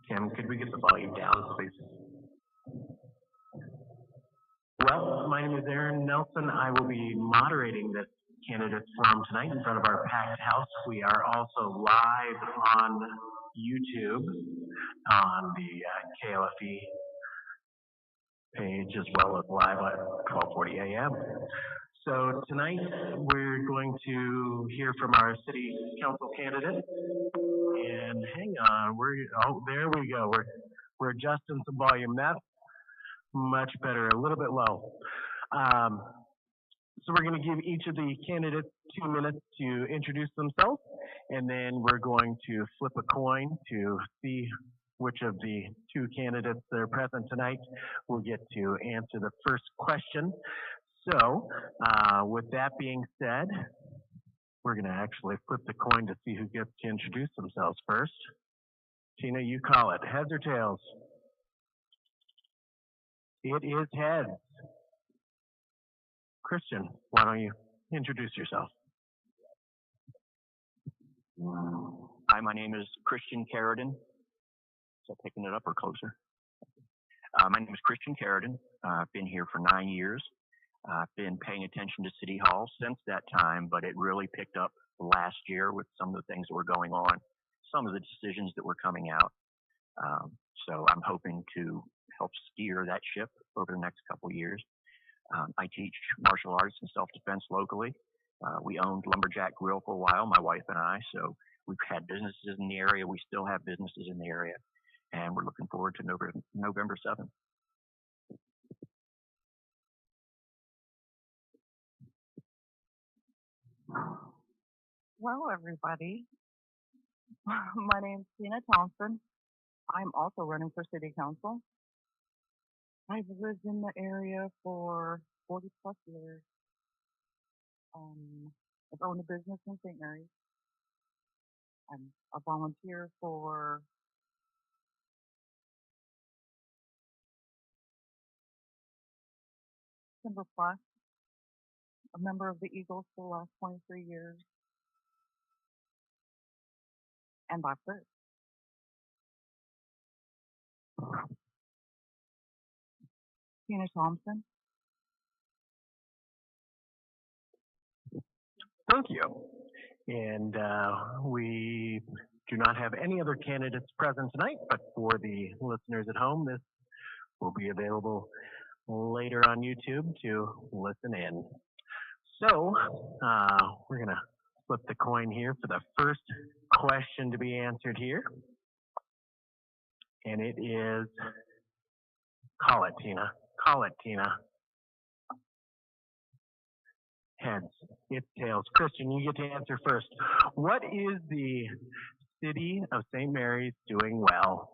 Kim, could we get the volume down, please? Well, my name is Aaron Nelson. I will be moderating this candidates forum tonight in front of our packed house. We are also live on YouTube on the KLFE page as well as live at 12:40 a.m. So tonight we're going to hear from our city council candidate. And hang on, there we go. We're adjusting some volume. That's much better, a little bit low. So we're going to give each of the candidates 2 minutes to introduce themselves, and then we're going to flip a coin to see which of the 2 candidates that are present tonight will get to answer the first question. So with that being said, we're going to actually flip the coin to see who gets to introduce themselves first. Tina, you call it. Heads or tails? It is heads. Christian, why don't you introduce yourself? Hi, my name is Christian Carradine. So picking it up or closer? My name is Christian Carradine. I've been here for 9 years. I've been paying attention to City Hall since that time, but it really picked up last year with some of the things that were going on, some of the decisions that were coming out. So I'm hoping to help steer that ship over the next couple of years. I teach martial arts and self-defense locally. We owned Lumberjack Grill for a while, my wife and I, so we've had businesses in the area. We still have businesses in the area, and we're looking forward to November 7th. Hello, everybody. My name's Tina Thompson. I'm also running for city council. I've lived in the area for 40 plus years. I've owned a business in St. Mary's. I'm a volunteer for Timber Plus, a member of the Eagles for the last 23 years. And that's it. Tina Thompson. Thank you. And we do not have any other candidates present tonight, but for the listeners at home, this will be available later on YouTube to listen in. So we're going to flip the coin here for the first question to be answered here. And it is, call it, Tina. Call it, Tina. Heads. It's tails. Christian, you get to answer first. What is the city of St. Mary's doing well?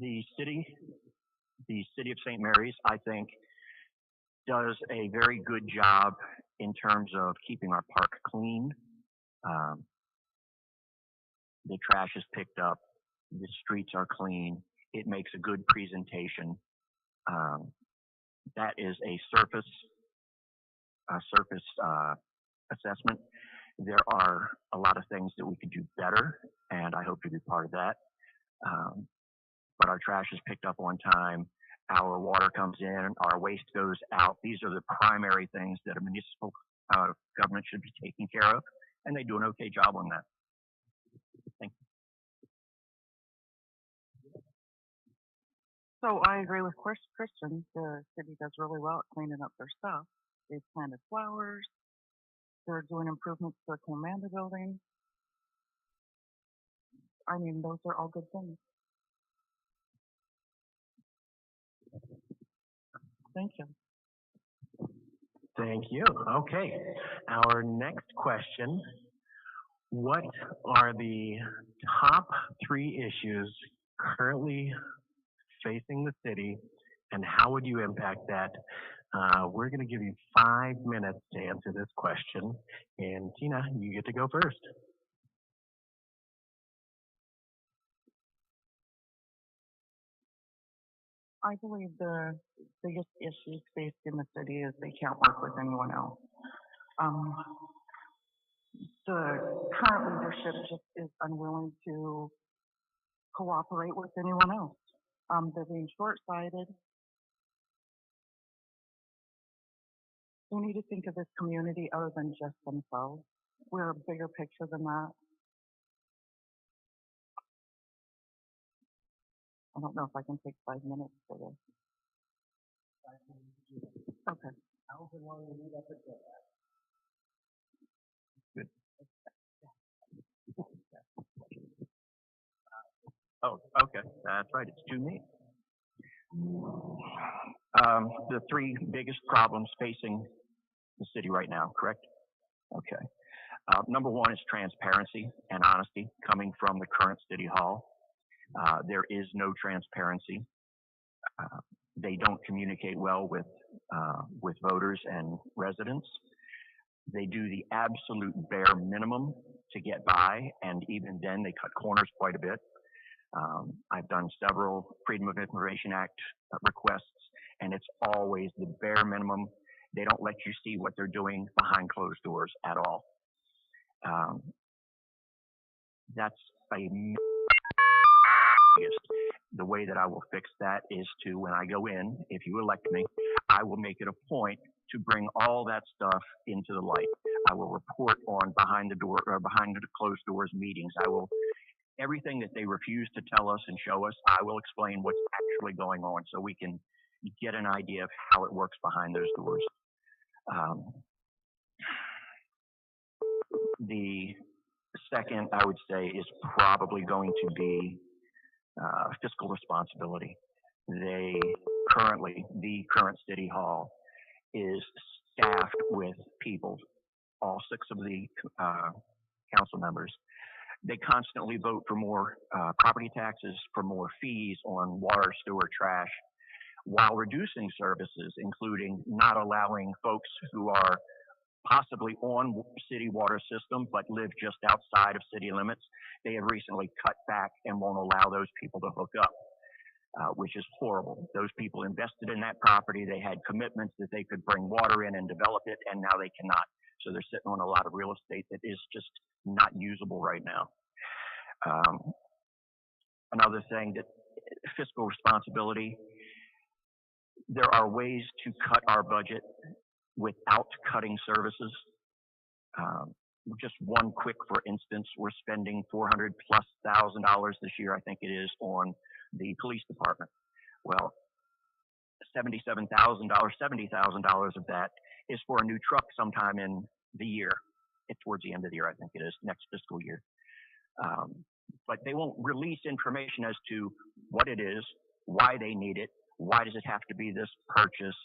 The city of St. Mary's, I think, does a very good job in terms of keeping our park clean. The trash is picked up. The streets are clean. It makes a good presentation. That is a surface assessment. There are a lot of things that we could do better, and I hope to be part of that. But our trash is picked up on time. Our water comes in. Our waste goes out. These are the primary things that a municipal government should be taking care of, and they do an okay job on that. Thank you. So I agree with Christian. The city does really well at cleaning up their stuff. They've planted flowers. They're doing improvements to the Commanda building. I mean, those are all good things. Thank you. Thank you. Okay. Our next question. What are the top 3 issues currently facing the city, and how would you impact that? We're going to give you 5 minutes to answer this question. And Tina, you get to go first. I believe the biggest issue faced in the city is they can't work with anyone else. Um, the current leadership just is unwilling to cooperate with anyone else. They're being short-sighted. They need to think of this community other than just themselves. We're a bigger picture than that. I don't know if I can take 5 minutes for this. Okay. Good. Oh, okay. That's right. It's 2 me. The 3 biggest problems facing the city right now, correct? Okay. Number 1 is transparency and honesty coming from the current city hall. There is no transparency. They don't communicate well with voters and residents. They do the absolute bare minimum to get by, and even then they cut corners quite a bit. I've done several Freedom of Information Act requests, and it's always the bare minimum. They don't let you see what they're doing behind closed doors at all. That's the way that I will fix that is to, when I go in, if you elect me, I will make it a point to bring all that stuff into the light. I will report on behind the door or behind the closed doors meetings. I will everything that they refuse to tell us and show us, I will explain what's actually going on so we can get an idea of how it works behind those doors. The second, I would say, is probably going to be fiscal responsibility. The current city hall is staffed with people, all 6 of the council members. They constantly vote for more property taxes, for more fees on water, sewer, trash, while reducing services, including not allowing folks who are possibly on city water system but live just outside of city limits. They have recently cut back and won't allow those people to hook up, which is horrible. Those people invested in that property. They had commitments that they could bring water in and develop it, and now they cannot. So they're sitting on a lot of real estate that is just not usable right now. Another thing, that fiscal responsibility, there are ways to cut our budget without cutting services. Just one quick, for instance, we're spending $400,000+ this year, I think it is, on the police department. Well, $70,000 of that is for a new truck sometime in the year. It's towards the end of the year, I think it is, next fiscal year. But they won't release information as to what it is, why they need it, why does it have to be this purchase,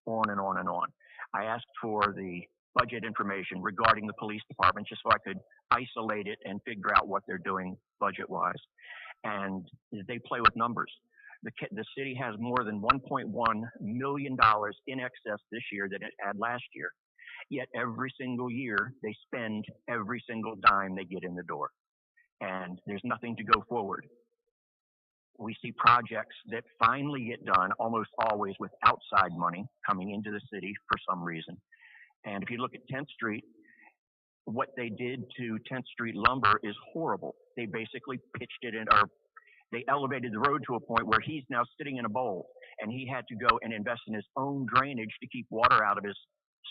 on and on and on. I asked for the budget information regarding the police department just so I could isolate it and figure out what they're doing budget-wise. And they play with numbers. The city has more than $1.1 million in excess this year than it had last year. Yet every single year, they spend every single dime they get in the door. And there's nothing to go forward. We see projects that finally get done almost always with outside money coming into the city for some reason. And if you look at 10th Street, what they did to 10th Street lumber is horrible. They basically pitched it in, or they elevated the road to a point where he's now sitting in a bowl, and he had to go and invest in his own drainage to keep water out of his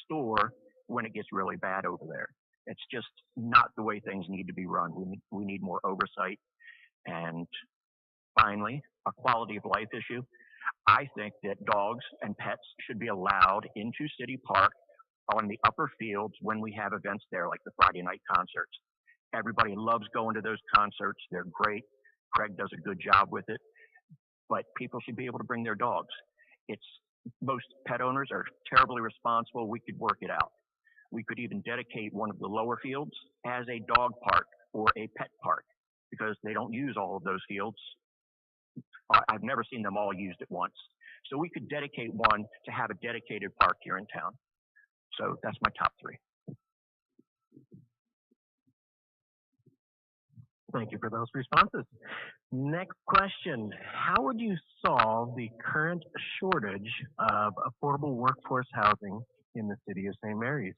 store when it gets really bad over there. It's just not the way things need to be run. We need more oversight. And finally, a quality of life issue. I think that dogs and pets should be allowed into City Park on the upper fields when we have events there, like the Friday night concerts. Everybody loves going to those concerts. They're great. Craig does a good job with it. But people should be able to bring their dogs. Most pet owners are terribly responsible. We could work it out. We could even dedicate one of the lower fields as a dog park or a pet park, because they don't use all of those fields. I've never seen them all used at once. So we could dedicate one to have a dedicated park here in town. So that's my top 3. Thank you for those responses. Next question. How would you solve the current shortage of affordable workforce housing in the city of St. Mary's.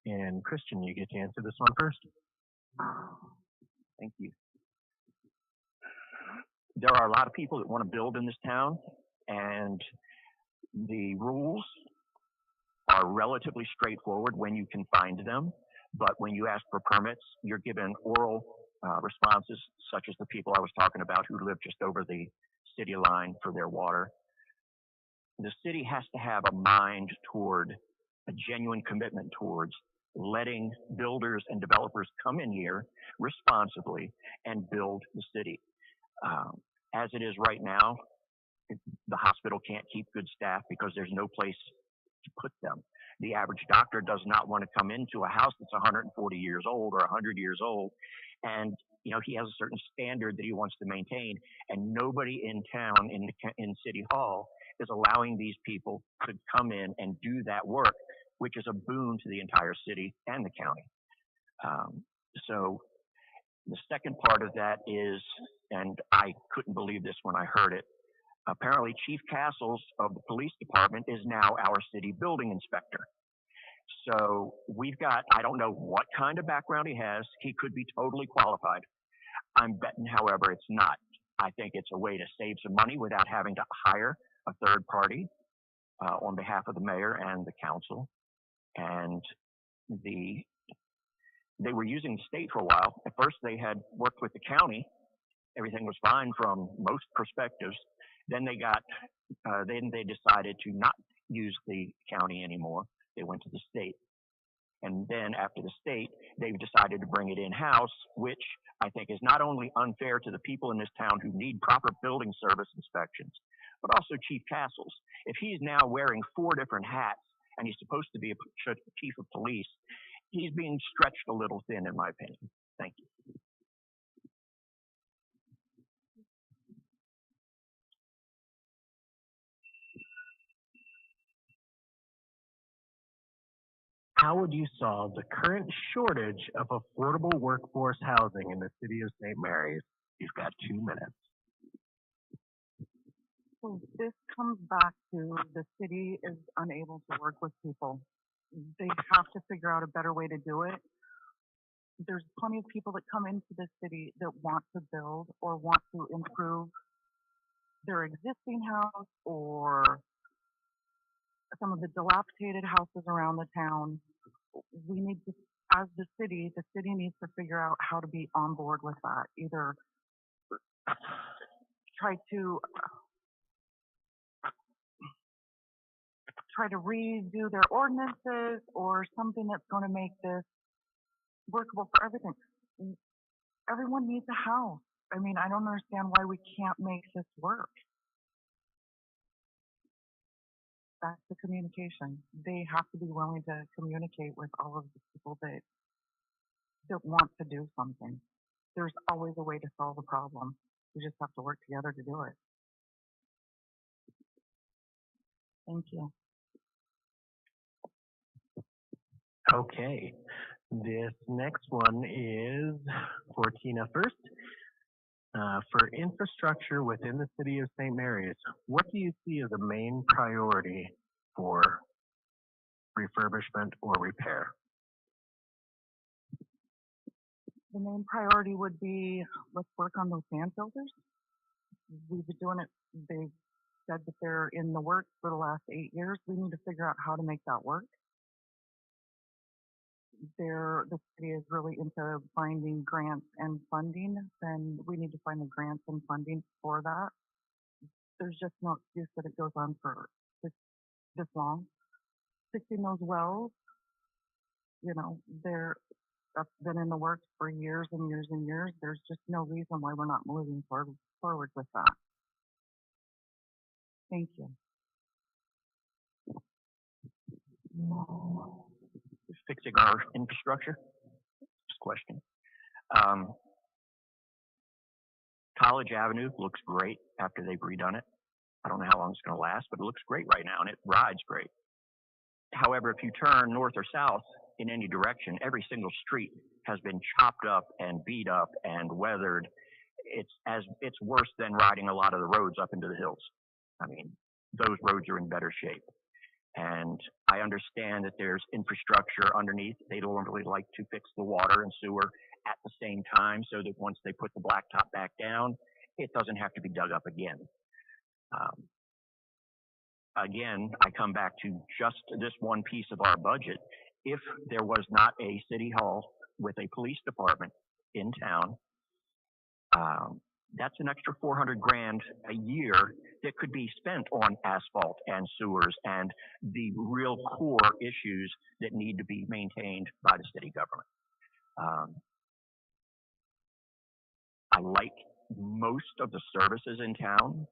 And Christian, you get to answer this one first. Thank you. There are a lot of people that want to build in this town, and the rules are relatively straightforward when you can find them. But when you ask for permits, you're given oral responses, such as the people I was talking about who live just over the city line for their water. The city has to have a mind toward a genuine commitment towards letting builders and developers come in here responsibly and build the city. As it is right now, the hospital can't keep good staff because there's no place to put them. The average doctor does not want to come into a house that's 140 years old or 100 years old, and he has a certain standard that he wants to maintain, and nobody in town in City Hall is allowing these people to come in and do that work, which is a boon to the entire city and the county. So the second part of that is, and I couldn't believe this when I heard it, apparently Chief Castles of the police department is now our city building inspector. So we've got, I don't know what kind of background he has. He could be totally qualified. I'm betting, however, it's not. I think it's a way to save some money without having to hire a third party on behalf of the mayor and the council. And they were using the state for a while. At first, they had worked with the county. Everything was fine from most perspectives. Then they decided to not use the county anymore. They went to the state. And then after the state, they've decided to bring it in-house, which I think is not only unfair to the people in this town who need proper building service inspections, but also Chief Castles. If he's now wearing 4 different hats and he's supposed to be a chief of police, he's being stretched a little thin, in my opinion. Thank you. How would you solve the current shortage of affordable workforce housing in the city of St. Mary's? You've got 2 minutes. So this comes back to the city is unable to work with people. They have to figure out a better way to do it. There's plenty of people that come into the city that want to build or want to improve their existing house or some of the dilapidated houses around the town. We need to, as the city needs to figure out how to be on board with that. Either try to redo their ordinances or something that's going to make this workable for everything. Everyone needs a house. I mean, I don't understand why we can't make this work. That's the communication. They have to be willing to communicate with all of the people that want to do something. There's always a way to solve a problem. We just have to work together to do it. Thank you. Okay. This next one is for Tina first. For infrastructure within the city of St. Mary's, what do you see as a main priority for refurbishment or repair? The main priority would be, let's work on those sand filters. We've been doing it. They've said that they're in the works for the last 8 years. We need to figure out how to make that work. The city is really into finding grants and funding, then we need to find the grants and funding for that. There's just no excuse that it goes on for this long. Fixing those wells, that's been in the works for years and years and years. There's just no reason why we're not moving forward with that. Thank you. Fixing our infrastructure? Just a question. College Avenue looks great after they've redone it. I don't know how long it's going to last, but it looks great right now and it rides great. However, if you turn north or south in any direction, every single street has been chopped up and beat up and weathered. It's worse than riding a lot of the roads up into the hills. I mean, those roads are in better shape. And I understand that there's infrastructure underneath. They don't really like to fix the water and sewer at the same time so that once they put the blacktop back down, it doesn't have to be dug up again. Again, I come back to just this one piece of our budget. If there was not a city hall with a police department in town, that's an extra 400 grand a year that could be spent on asphalt and sewers and the real core issues that need to be maintained by the city government. I like most of the services in town.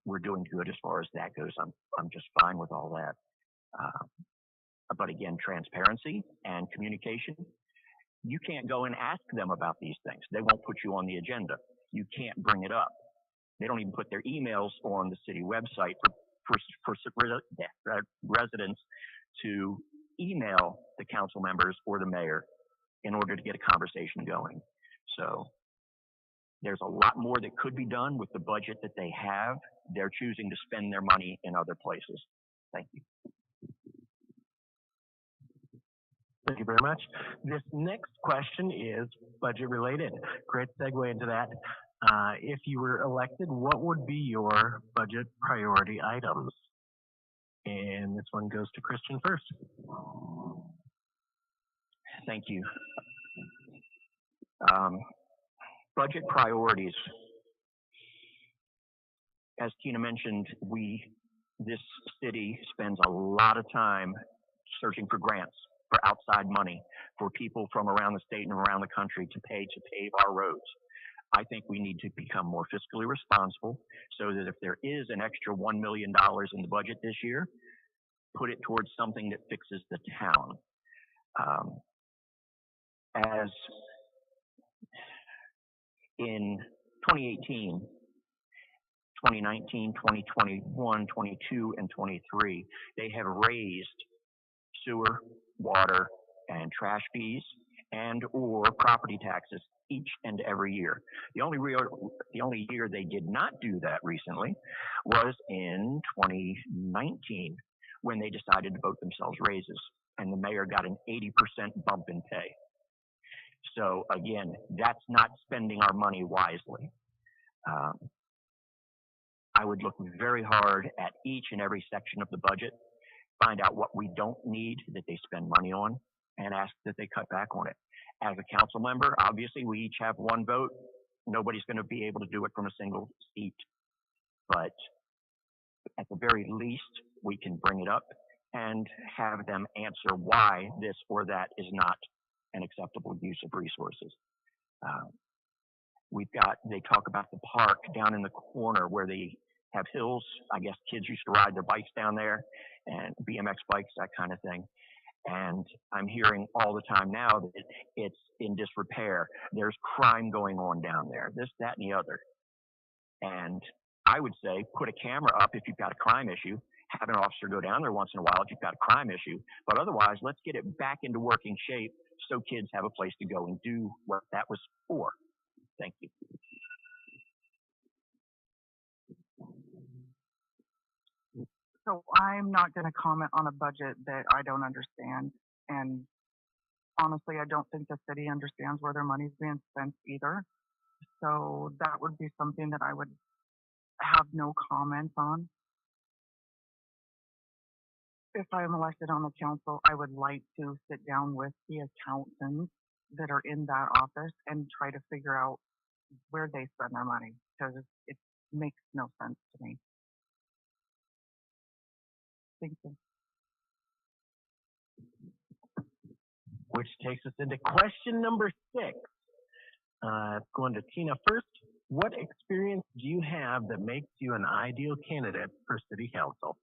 We're doing good as far as that goes. I'm just fine with all that. But again, transparency and communication. You can't go and ask them about these things. They won't put you on the agenda. You can't bring it up. They don't even put their emails on the city website for residents to email the council members or the mayor in order to get a conversation going. So there's a lot more that could be done with the budget that they have. They're choosing to spend their money in other places. Thank you. Thank you very much. This next question is budget related. Great segue into that. If you were elected, what would be your budget priority items? And this one goes to Christian first. Thank you. Budget priorities. As Tina mentioned, this city spends a lot of time searching for grants, for outside money, for people from around the state and around the country to pave our roads. I think we need to become more fiscally responsible so that if there is an extra $1 million in the budget this year, put it towards something that fixes the town. As in 2018, 2019, 2021, 22, and 23, they have raised sewer, water, and trash fees and or property taxes each and every year. The only year they did not do that recently was in 2019 when they decided to vote themselves raises and the mayor got an 80% bump in pay. So again, that's not spending our money wisely. I would look very hard at each and every section of the budget, find out what we don't need that they spend money on, and ask that they cut back on it. As a council member, obviously we each have one vote. Nobody's going to be able to do it from a single seat. But at the very least, we can bring it up and have them answer why this or that is not an acceptable use of resources. They talk about the park down in the corner where they have hills. I guess kids used to ride their bikes down there and BMX bikes, that kind of thing. And I'm hearing all the time now that it's in disrepair. There's crime going on down there, this, that, and the other. And I would say put a camera up if you've got a crime issue, have an officer go down there once in a while if you've got a crime issue. But otherwise, let's get it back into working shape so kids have a place to go and do what that was for. Thank you. So I'm not going to comment on a budget that I don't understand. And honestly, I don't think the city understands where their money's being spent either. So that would be something that I would have no comments on. If I'm elected on the council, I would like to sit down with the accountants that are in that office and try to figure out where they spend their money, because it makes no sense to me. Thank you. Which takes us into question number 6. Going to Tina first. What experience do you have that makes you an ideal candidate for city council?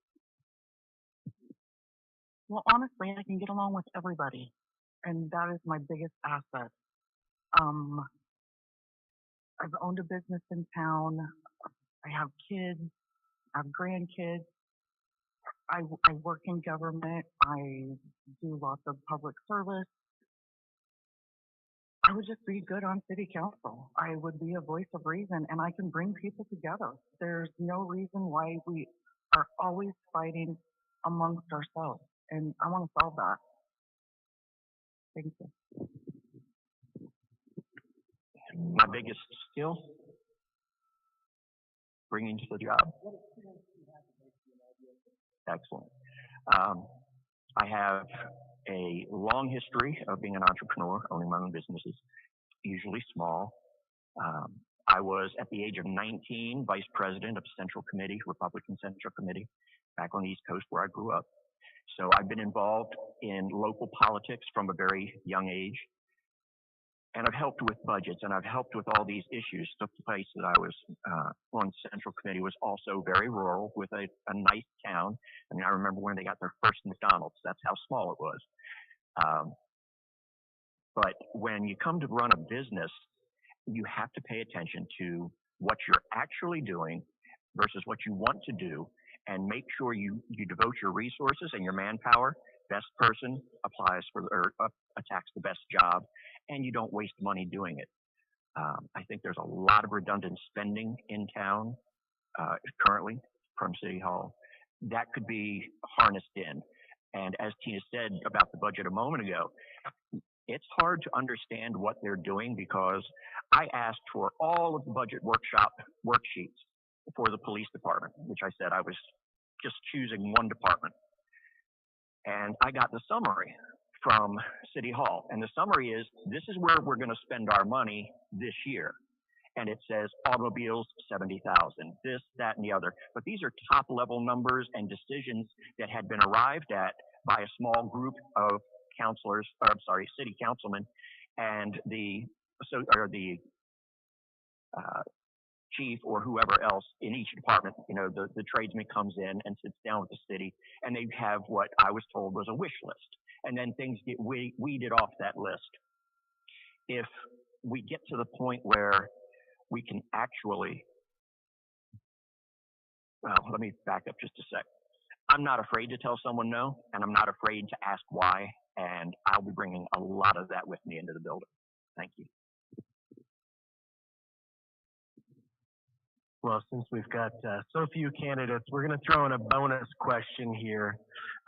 Well, honestly, I can get along with everybody, and that is my biggest asset. I've owned a business in town. I have kids. I have grandkids. I work in government. I do lots of public service. I would just be good on city council. I would be a voice of reason, and I can bring people together. There's no reason why we are always fighting amongst ourselves, and I want to solve that. Thank you. My biggest skill, bringing to the job. Excellent. I have a long history of being an entrepreneur, owning my own businesses, usually small. I was, at the age of 19, vice president of Central Committee, Republican Central Committee, back on the East Coast where I grew up. So I've been involved in local politics from a very young age. And I've helped with budgets, and I've helped with all these issues. The place that I was on Central Committee was also very rural with a nice town. I mean, I remember when they got their first McDonald's. That's how small it was. But when you come to run a business, you have to pay attention to what you're actually doing versus what you want to do, and make sure you devote your resources and your manpower. Best person applies for or attacks the best job, and you don't waste money doing it. I think there's a lot of redundant spending in town currently from City Hall. That could be harnessed in. And as Tina said about the budget a moment ago, it's hard to understand what they're doing because I asked for all of the budget workshop worksheets for the police department, which I said I was just choosing one department. And I got the summary from City Hall. And the summary is, this is where we're going to spend our money this year. And it says automobiles, 70,000, this, that, and the other. But these are top level numbers and decisions that had been arrived at by a small group of councilors, or I'm sorry, city councilmen, and the chief or whoever else in each department. You know, the tradesman comes in and sits down with the city, and they have what I was told was a wish list. And then things get weeded off that list. If we get to the point where we can actually, well, let me back up just a sec. I'm not afraid to tell someone no, and I'm not afraid to ask why, and I'll be bringing a lot of that with me into the building. Thank you. Well, since we've got so few candidates, we're going to throw in a bonus question here.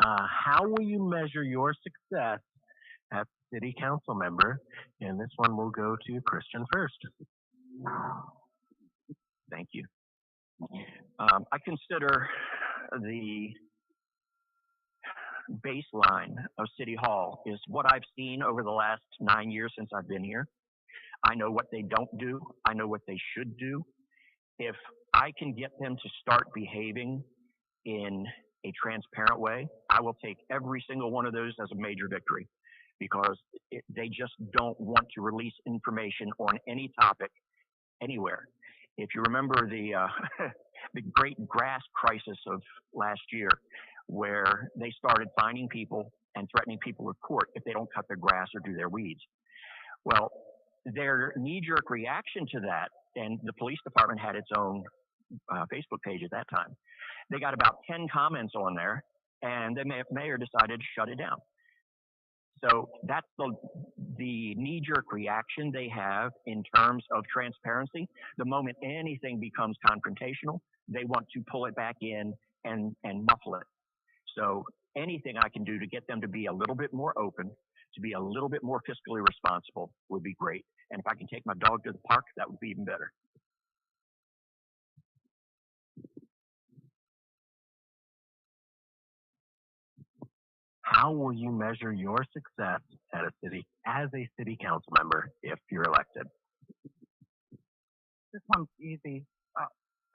How will you measure your success as city council member? And this one will go to Christian first. Thank you. I consider the baseline of City Hall is what I've seen over the last 9 years since I've been here. I know what they don't do. I know what they should do. If I can get them to start behaving in a transparent way, I will take every single one of those as a major victory, because they just don't want to release information on any topic anywhere. If you remember the the great grass crisis of last year, where they started fining people and threatening people with court if they don't cut their grass or do their weeds. Well, their knee-jerk reaction to that, and the police department had its own Facebook page at that time, they got about 10 comments on there, and the mayor decided to shut it down. So that's the knee-jerk reaction they have in terms of transparency. The moment anything becomes confrontational, they want to pull it back in and muffle it. So anything I can do to get them to be a little bit more open, to be a little bit more fiscally responsible would be great. And if I can take my dog to the park, that would be even better. How will you measure your success as a city council member if you're elected? This one's easy.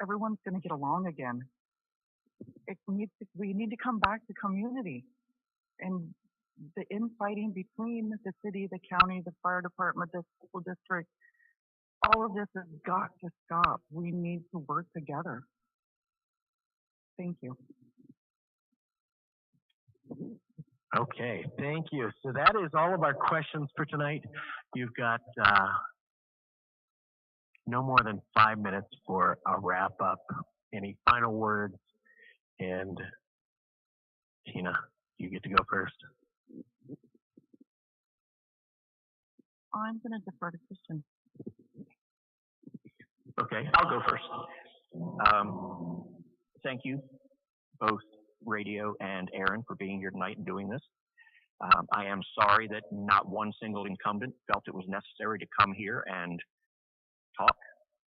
Everyone's going to get along again. We need to come back to community. And the infighting between the city, the county, the fire department, the school district, all of this has got to stop. We need to work together. Thank you. Okay, thank you. So that is all of our questions for tonight. You've got no more than 5 minutes for a wrap up. Any final words? And Tina, you get to go first. I'm going to defer to Christian. Okay, I'll go first. Thank you both Radio and Aaron for being here tonight and doing this. I am sorry that not one single incumbent felt it was necessary to come here and talk,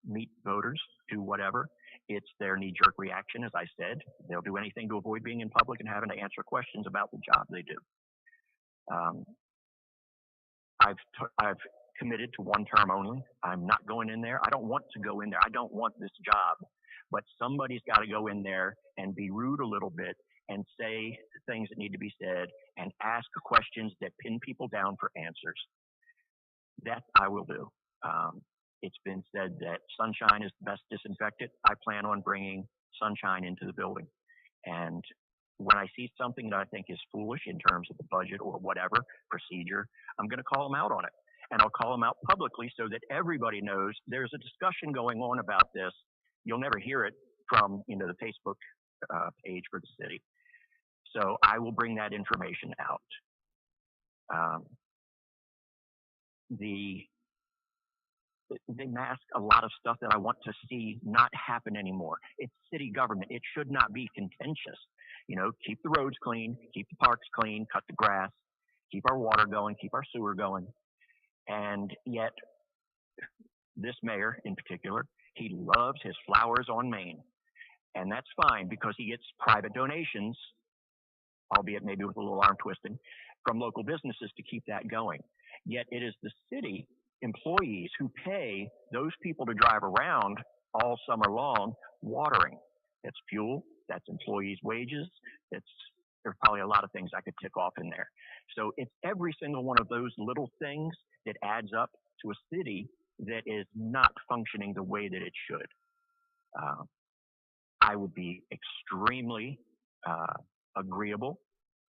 meet voters, do whatever. It's their knee-jerk reaction, as I said. They'll do anything to avoid being in public and having to answer questions about the job they do. I've committed to one term only. I'm not going in there. I don't want to go in there. I don't want this job. But somebody's got to go in there and be rude a little bit and say things that need to be said and ask questions that pin people down for answers. That I will do. It's been said that sunshine is the best disinfectant. I plan on bringing sunshine into the building. And when I see something that I think is foolish in terms of the budget or whatever procedure, I'm going to call them out on it. And I'll call them out publicly so that everybody knows there's a discussion going on about this. You'll never hear it from the Facebook page for the city. So I will bring that information out. They mask a lot of stuff that I want to see not happen anymore. It's city government. It should not be contentious. Keep the roads clean, keep the parks clean, cut the grass, keep our water going, keep our sewer going. And yet, this mayor in particular, he loves his flowers on Main. And that's fine because he gets private donations, albeit maybe with a little arm twisting, from local businesses to keep that going. Yet it is the city employees who pay those people to drive around all summer long watering. That's fuel, that's employees' wages, there's probably a lot of things I could tick off in there. So it's every single one of those little things that adds up to a city that is not functioning the way that it should. I would be extremely agreeable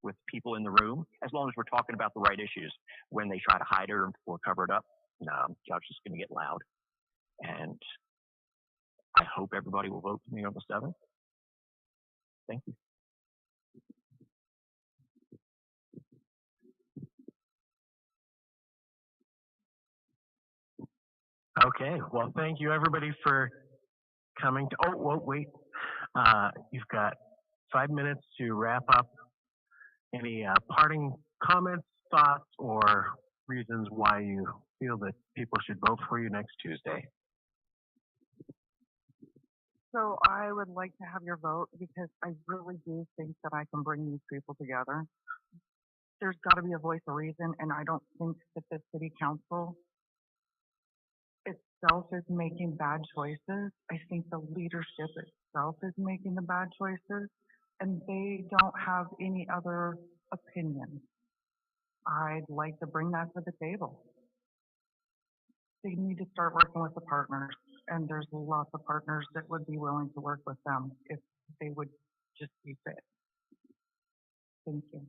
with people in the room as long as we're talking about the right issues. When they try to hide it or cover it up, no, I'm just going to get loud. And I hope everybody will vote for me on the 7th. Thank you. Okay, well, thank you everybody for coming to, wait. You've got 5 minutes to wrap up. Any parting comments, thoughts, or reasons why you feel that people should vote for you next Tuesday? So I would like to have your vote because I really do think that I can bring these people together. There's got to be a voice of reason, and I don't think that the city council itself is making bad choices. I think the leadership itself is making the bad choices, and they don't have any other opinion. I'd like to bring that to the table. They need to start working with the partners, and there's lots of partners that would be willing to work with them if they would just be fit. Thank you.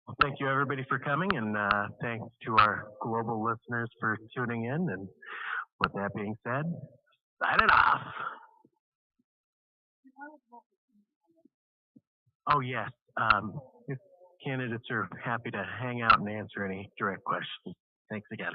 Well, thank you everybody for coming, and thanks to our global listeners for tuning in. And with that being said, signing off. Oh yes, if candidates are happy to hang out and answer any direct questions. Thanks again.